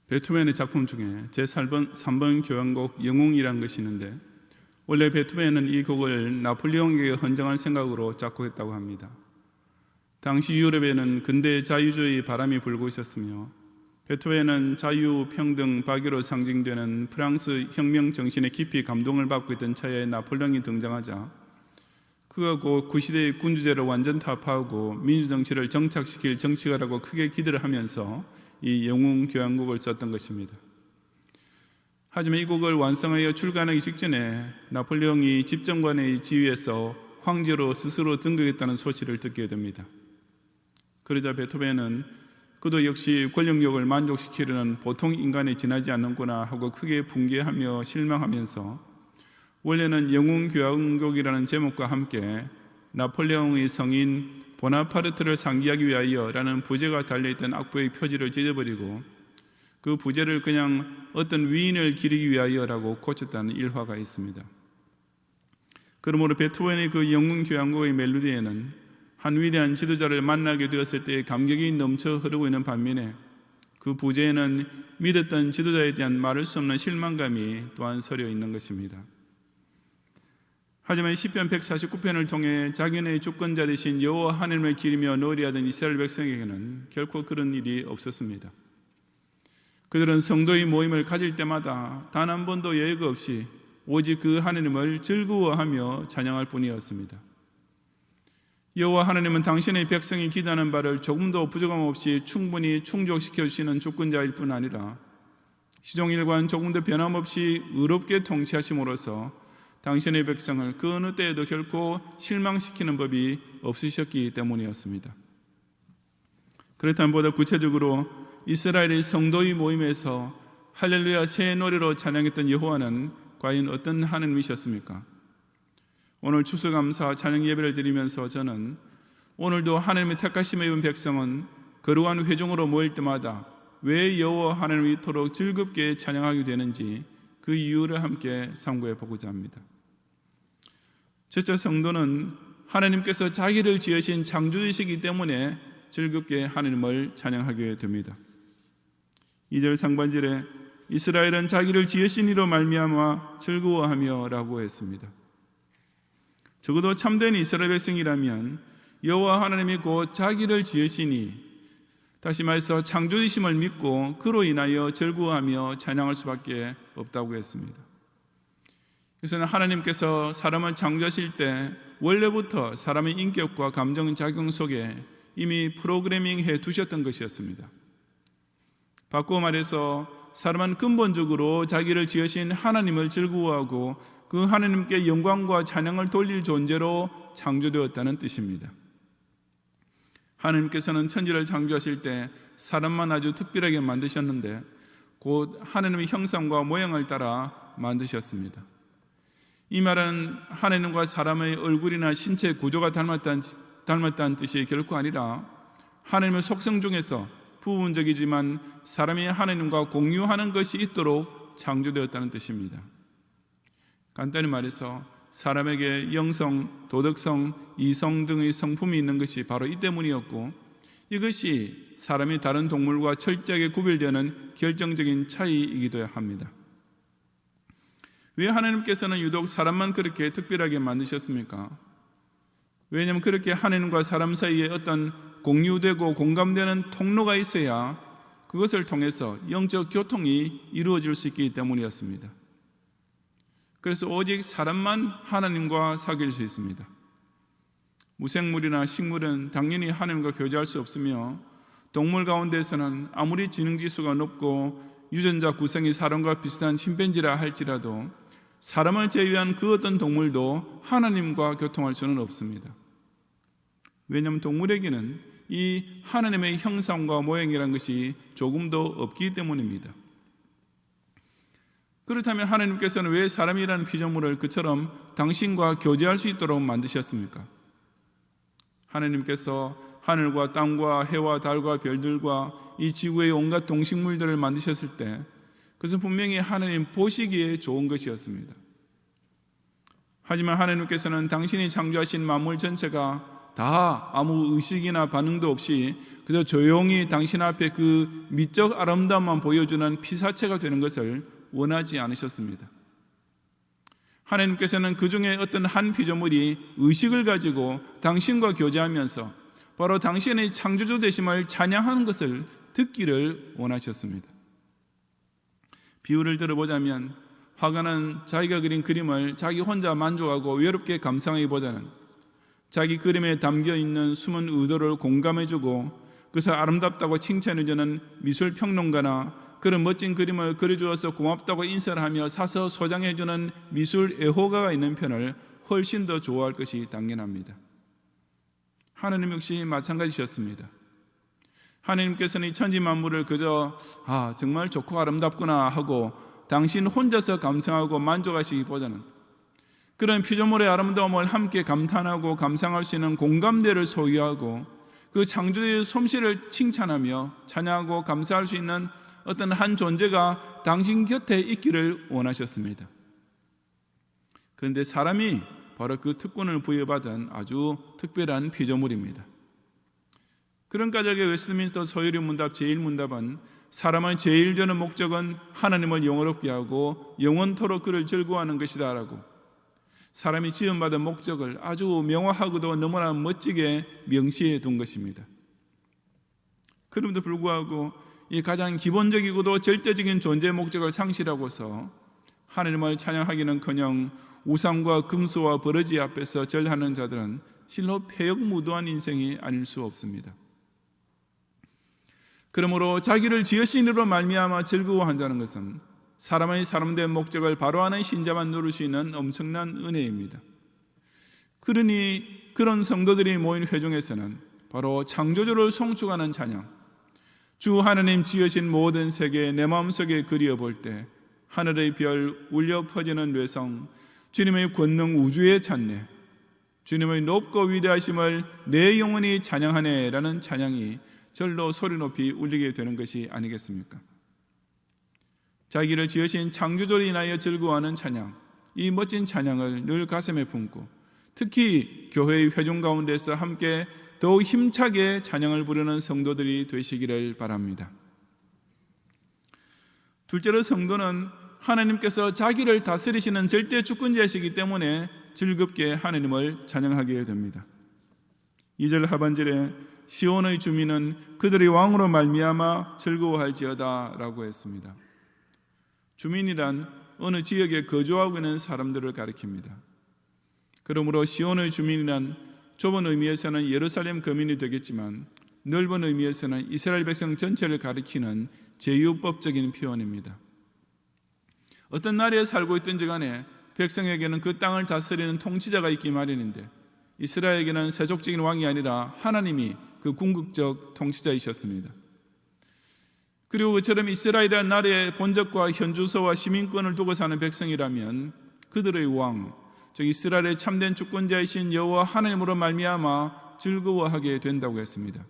베토벤의 작품 중에 제3번 교향곡 영웅이라는 것이 있는데, 원래 베토벤은 이 곡을 나폴레옹에게 헌정할 생각으로 작곡했다고 합니다. 당시 유럽에는 근대 자유주의 바람이 불고 있었으며, 베토벤은 자유, 평등, 박애로 상징되는 프랑스 혁명 정신에 깊이 감동을 받고 있던 차에 나폴레옹이 등장하자 그가 곧 구시대의 군주제를 완전 타파하고 민주정치를 정착시킬 정치가라고 크게 기대를 하면서 이 영웅 교향곡을 썼던 것입니다. 하지만 이 곡을 완성하여 출간하기 직전에 나폴레옹이 집정관의 지위에서 황제로 스스로 등극했다는 소식을 듣게 됩니다. 그러자 베토벤은 그도 역시 권력욕을 만족시키려는 보통 인간에 지나지 않는구나 하고 크게 분개하며 실망하면서 원래는 영웅 교향곡이라는 제목과 함께 나폴레옹의 성인 보나파르트를 상기하기 위하여라는 부제가 달려있던 악보의 표지를 찢어버리고 그 부제를 그냥 어떤 위인을 기리기 위하여라고 고쳤다는 일화가 있습니다. 그러므로 베토벤의 그 영웅 교향곡의 멜로디에는 한 위대한 지도자를 만나게 되었을 때의 감격이 넘쳐 흐르고 있는 반면에 그 부제에는 믿었던 지도자에 대한 말할 수 없는 실망감이 또한 서려 있는 것입니다. 하지만 시편 149편을 통해 자기네 주권자 되신 여호와 하나님을 기리며 노래하던 이스라엘 백성에게는 결코 그런 일이 없었습니다. 그들은 성도의 모임을 가질 때마다 단 한 번도 예외가 없이 오직 그 하나님을 즐거워하며 찬양할 뿐이었습니다. 여호와 하나님은 당신의 백성이 기도하는 바를 조금도 부족함 없이 충분히 충족시켜 주시는 주권자일 뿐 아니라 시종일관 조금도 변함없이 의롭게 통치하심으로써 당신의 백성을 그 어느 때에도 결코 실망시키는 법이 없으셨기 때문이었습니다. 그렇다면 보다 구체적으로 이스라엘의 성도의 모임에서 할렐루야 새 노래로 찬양했던 여호와는 과연 어떤 하나님이셨습니까? 오늘 추수감사 찬양 예배를 드리면서 저는 오늘도 하나님의 택하심에 입은 백성은 거룩한 회중으로 모일 때마다 왜 여호와 하나님을 이토록 즐겁게 찬양하게 되는지 그 이유를 함께 상고해 보고자 합니다. 첫째, 성도는 하나님께서 자기를 지으신 창조주이시기 때문에 즐겁게 하나님을 찬양하게 됩니다. 2절 상반절에 이스라엘은 자기를 지으신 이로 말미암아 즐거워하며 라고 했습니다. 적어도 참된 이스라엘 백성이라면 여호와 하나님이 곧 자기를 지으시니, 다시 말해서 창조주심을 믿고 그로 인하여 즐거워하며 찬양할 수밖에 없다고 했습니다. 그래서 하나님께서 사람을 창조하실 때 원래부터 사람의 인격과 감정 작용 속에 이미 프로그래밍해 두셨던 것이었습니다. 바꾸어 말해서 사람은 근본적으로 자기를 지으신 하나님을 즐거워하고 그 하나님께 영광과 찬양을 돌릴 존재로 창조되었다는 뜻입니다. 하나님께서는 천지를 창조하실 때 사람만 아주 특별하게 만드셨는데 곧 하나님의 형상과 모양을 따라 만드셨습니다. 이 말은 하나님과 사람의 얼굴이나 신체 구조가 닮았다는 뜻이 결코 아니라 하나님의 속성 중에서 부분적이지만 사람이 하나님과 공유하는 것이 있도록 창조되었다는 뜻입니다. 간단히 말해서 사람에게 영성, 도덕성, 이성 등의 성품이 있는 것이 바로 이 때문이었고, 이것이 사람이 다른 동물과 철저하게 구별되는 결정적인 차이이기도 합니다. 왜 하나님께서는 유독 사람만 그렇게 특별하게 만드셨습니까? 왜냐하면 그렇게 하나님과 사람 사이에 어떤 공유되고 공감되는 통로가 있어야 그것을 통해서 영적 교통이 이루어질 수 있기 때문이었습니다. 그래서 오직 사람만 하나님과 사귈 수 있습니다. 무생물이나 식물은 당연히 하나님과 교제할 수 없으며, 동물 가운데서는 아무리 지능지수가 높고 유전자 구성이 사람과 비슷한 침팬지라 할지라도 사람을 제외한 그 어떤 동물도 하나님과 교통할 수는 없습니다. 왜냐하면 동물에게는 이 하나님의 형상과 모양이라는 것이 조금도 없기 때문입니다. 그렇다면 하나님께서는 왜 사람이라는 피조물을 그처럼 당신과 교제할 수 있도록 만드셨습니까? 하나님께서 하늘과 땅과 해와 달과 별들과 이 지구의 온갖 동식물들을 만드셨을 때 그것은 분명히 하나님 보시기에 좋은 것이었습니다. 하지만 하나님께서는 당신이 창조하신 만물 전체가 다 아무 의식이나 반응도 없이 그저 조용히 당신 앞에 그 미적 아름다움만 보여주는 피사체가 되는 것을 원하지 않으셨습니다. 하나님께서는 그 중에 어떤 한 피조물이 의식을 가지고 당신과 교제하면서 바로 당신의 창조주 되심을 찬양하는 것을 듣기를 원하셨습니다. 비유를 들어보자면 화가는 자기가 그린 그림을 자기 혼자 만족하고 외롭게 감상하기보다는 자기 그림에 담겨있는 숨은 의도를 공감해주고 그것을 아름답다고 칭찬해주는 미술평론가나 그런 멋진 그림을 그려주어서 고맙다고 인사를 하며 사서 소장해주는 미술 애호가가 있는 편을 훨씬 더 좋아할 것이 당연합니다. 하나님 역시 마찬가지셨습니다. 하나님께서는 이 천지 만물을 그저 정말 좋고 아름답구나 하고 당신 혼자서 감상하고 만족하시기보다는 그런 피조물의 아름다움을 함께 감탄하고 감상할 수 있는 공감대를 소유하고 그 창조주의 솜씨를 칭찬하며 찬양하고 감사할 수 있는 어떤 한 존재가 당신 곁에 있기를 원하셨습니다. 그런데 사람이 바로 그 특권을 부여받은 아주 특별한 피조물입니다. 그런 까닭에 웨스트민스터 소유리 문답 제1문답은 사람의 제일 되는 목적은 하나님을 영원롭게 하고 영원토록 그를 즐거워하는 것이다 라고 사람이 지음받은 목적을 아주 명확하고도 너무나 멋지게 명시해 둔 것입니다. 그럼에도 불구하고 이 가장 기본적이고도 절대적인 존재의 목적을 상실하고서 하나님을 찬양하기는커녕 우상과 금수와 버러지 앞에서 절하는 자들은 실로 폐역무도한 인생이 아닐 수 없습니다. 그러므로 자기를 지으신 이로 말미암아 즐거워한다는 것은 사람의 사람된 목적을 바로 아는 신자만 누릴 수 있는 엄청난 은혜입니다. 그러니 그런 성도들이 모인 회중에서는 바로 창조주를 송축하는 찬양, 주 하나님 지으신 모든 세계 내 마음속에 그리어볼 때 하늘의 별 울려 퍼지는 뇌성, 주님의 권능 우주의 찬례, 주님의 높고 위대하심을 내 영혼이 찬양하네 라는 찬양이 절로 소리 높이 울리게 되는 것이 아니겠습니까? 자기를 지으신 창조주로 인하여 즐거워하는 찬양, 이 멋진 찬양을 늘 가슴에 품고 특히 교회의 회중 가운데서 함께 더욱 힘차게 찬양을 부르는 성도들이 되시기를 바랍니다. 둘째로 성도는 하나님께서 자기를 다스리시는 절대 주권자이시기 때문에 즐겁게 하나님을 찬양하게 됩니다. 2절 하반절에 시온의 주민은 그들의 왕으로 말미암아 즐거워할지어다 라고 했습니다. 주민이란 어느 지역에 거주하고 있는 사람들을 가리킵니다. 그러므로 시온의 주민이란 좁은 의미에서는 예루살렘 거민이 되겠지만 넓은 의미에서는 이스라엘 백성 전체를 가리키는 제휴법적인 표현입니다. 어떤 나라에 살고 있든지 간에 백성에게는 그 땅을 다스리는 통치자가 있기 마련인데 이스라엘에게는 세속적인 왕이 아니라 하나님이 그 궁극적 통치자이셨습니다. 그리고 그처럼 이스라엘이라는 나라의 본적과 현주소와 시민권을 두고 사는 백성이라면 그들의 왕, 즉 이스라엘의 참된 주권자이신 여호와 하나님으로 말미암아 즐거워하게 된다고 했습니다.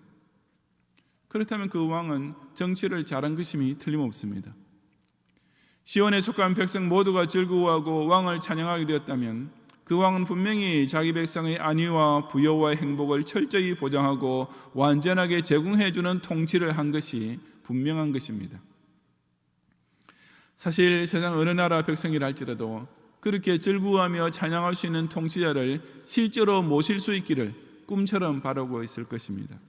그렇다면 그 왕은 정치를 잘한 것임이 틀림없습니다. 시온에 속한 백성 모두가 즐거워하고 왕을 찬양하게 되었다면 그 왕은 분명히 자기 백성의 안위와 부여와 행복을 철저히 보장하고 완전하게 제공해 주는 통치를 한 것이 분명한 것입니다. 사실 세상 어느 나라 백성이라 할지라도 그렇게 즐거워하며 찬양할 수 있는 통치자를 실제로 모실 수 있기를 꿈처럼 바라고 있을 것입니다.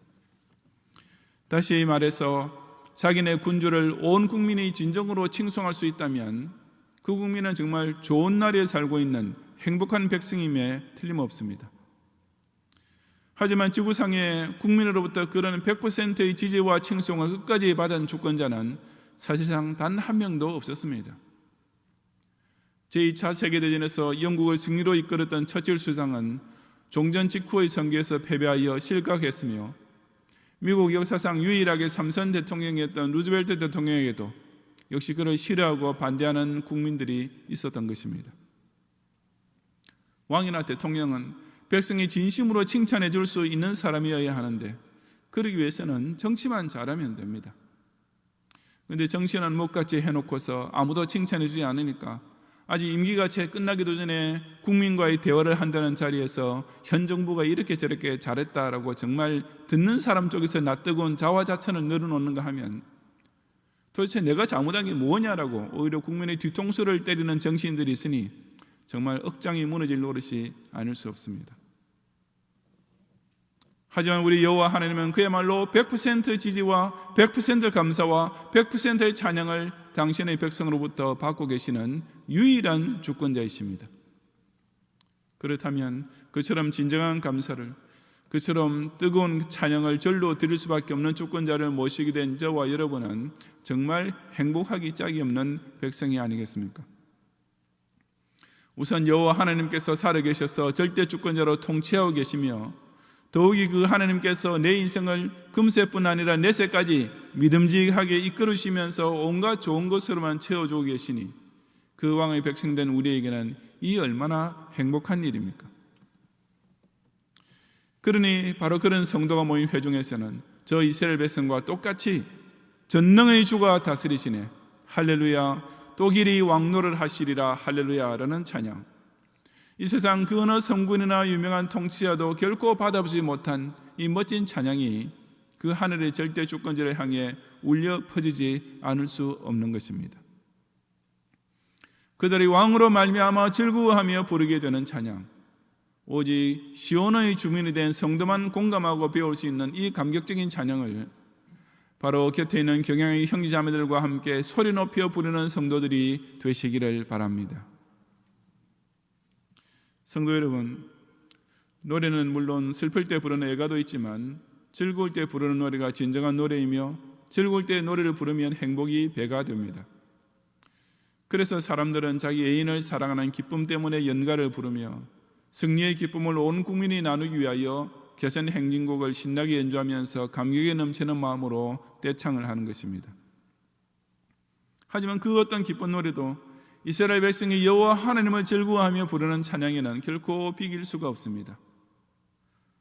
다시 말해서 자기네 군주를 온 국민이 진정으로 칭송할 수 있다면 그 국민은 정말 좋은 나라에 살고 있는 행복한 백성임에 틀림없습니다. 하지만 지구상에 국민으로부터 그런 100%의 지지와 칭송을 끝까지 받은 주권자는 사실상 단 한 명도 없었습니다. 제2차 세계대전에서 영국을 승리로 이끌었던 처칠 수상은 종전 직후의 선거에서 패배하여 실각했으며 미국 역사상 유일하게 3선 대통령이었던 루즈벨트 대통령에게도 역시 그를 싫어하고 반대하는 국민들이 있었던 것입니다. 왕이나 대통령은 백성이 진심으로 칭찬해 줄 수 있는 사람이어야 하는데 그러기 위해서는 정치만 잘하면 됩니다. 그런데 정치는 못같이 해놓고서 아무도 칭찬해 주지 않으니까 아직 임기가 채 끝나기도 전에 국민과의 대화를 한다는 자리에서 현 정부가 이렇게 저렇게 잘했다라고 정말 듣는 사람 쪽에서 낯뜨거운 자화자찬을 늘어놓는가 하면 도대체 내가 잘못한 게 뭐냐라고 오히려 국민의 뒤통수를 때리는 정치인들이 있으니 정말 억장이 무너질 노릇이 아닐 수 없습니다. 하지만 우리 여호와 하나님은 그야말로 100% 지지와 100% 감사와 100%의 찬양을 당신의 백성으로부터 받고 계시는 유일한 주권자이십니다. 그렇다면 그처럼 진정한 감사를, 그처럼 뜨거운 찬양을 절로 드릴 수밖에 없는 주권자를 모시게 된 저와 여러분은 정말 행복하기 짝이 없는 백성이 아니겠습니까? 우선 여호와 하나님께서 살아계셔서 절대 주권자로 통치하고 계시며 더욱이 그 하나님께서 내 인생을 금세뿐 아니라 내세까지 믿음직하게 이끌으시면서 온갖 좋은 것으로만 채워주고 계시니 그 왕의 백성된 우리에게는 이 얼마나 행복한 일입니까? 그러니 바로 그런 성도가 모인 회중에서는 저 이스라엘 백성과 똑같이 전능의 주가 다스리시네 할렐루야, 또 길이 왕노를 하시리라 할렐루야라는 찬양, 이 세상 그 어느 성군이나 유명한 통치자도 결코 받아보지 못한 이 멋진 찬양이 그 하늘의 절대 주권자를 향해 울려 퍼지지 않을 수 없는 것입니다. 그들이 왕으로 말미암아 즐거워하며 부르게 되는 찬양, 오직 시온의 주민이 된 성도만 공감하고 배울 수 있는 이 감격적인 찬양을 바로 곁에 있는 경양의 형제자매들과 함께 소리 높여 부르는 성도들이 되시기를 바랍니다. 성도 여러분, 노래는 물론 슬플 때 부르는 애가도 있지만 즐거울 때 부르는 노래가 진정한 노래이며 즐거울 때 노래를 부르면 행복이 배가 됩니다. 그래서 사람들은 자기 애인을 사랑하는 기쁨 때문에 연가를 부르며 승리의 기쁨을 온 국민이 나누기 위하여 개선 행진곡을 신나게 연주하면서 감격에 넘치는 마음으로 떼창을 하는 것입니다. 하지만 그 어떤 기쁜 노래도 이스라엘 백성이 여호와 하나님을 즐거워하며 부르는 찬양에는 결코 비길 수가 없습니다.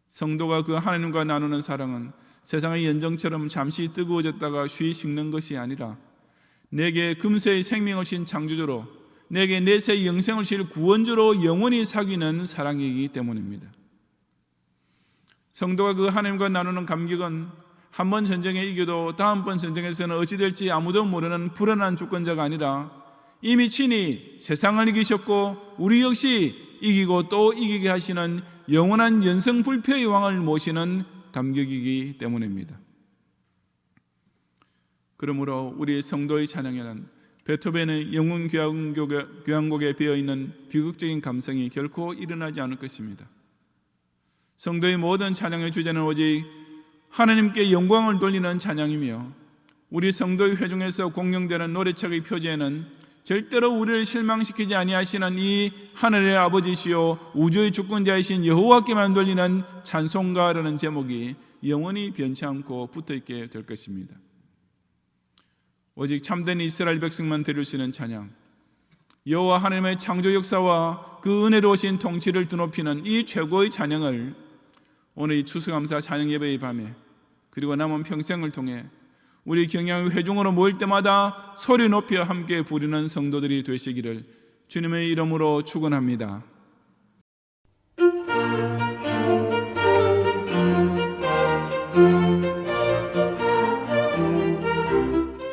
성도가 그 하나님과 나누는 사랑은 세상의 연정처럼 잠시 뜨거워졌다가 쉬이 식는 것이 아니라 내게 금세의 생명을 신 창조주로, 내게 내세의 영생을 실 구원주로 영원히 사귀는 사랑이기 때문입니다. 성도가 그 하나님과 나누는 감격은 한 번 전쟁에 이겨도 다음번 전쟁에서는 어찌 될지 아무도 모르는 불안한 주권자가 아니라 이미 친히 세상을 이기셨고 우리 역시 이기고 또 이기게 하시는 영원한 연성불패의 왕을 모시는 감격이기 때문입니다. 그러므로 우리 성도의 찬양에는 베토벤의 영웅 교향곡에 비어있는 비극적인 감성이 결코 일어나지 않을 것입니다. 성도의 모든 찬양의 주제는 오직 하나님께 영광을 돌리는 찬양이며 우리 성도의 회중에서 공용되는 노래책의 표지에는 절대로 우리를 실망시키지 아니하시는 이 하늘의 아버지시요 우주의 주권자이신 여호와께만 돌리는 찬송가라는 제목이 영원히 변치 않고 붙어있게 될 것입니다. 오직 참된 이스라엘 백성만 드릴 수 있는 찬양, 여호와 하나님의 창조 역사와 그 은혜로우신 통치를 드높이는 이 최고의 찬양을 오늘 이 추수감사 찬양 예배의 밤에 그리고 남은 평생을 통해 우리 경양의 회중으로 모일 때마다 소리 높여 함께 부르는 성도들이 되시기를 주님의 이름으로 축원합니다.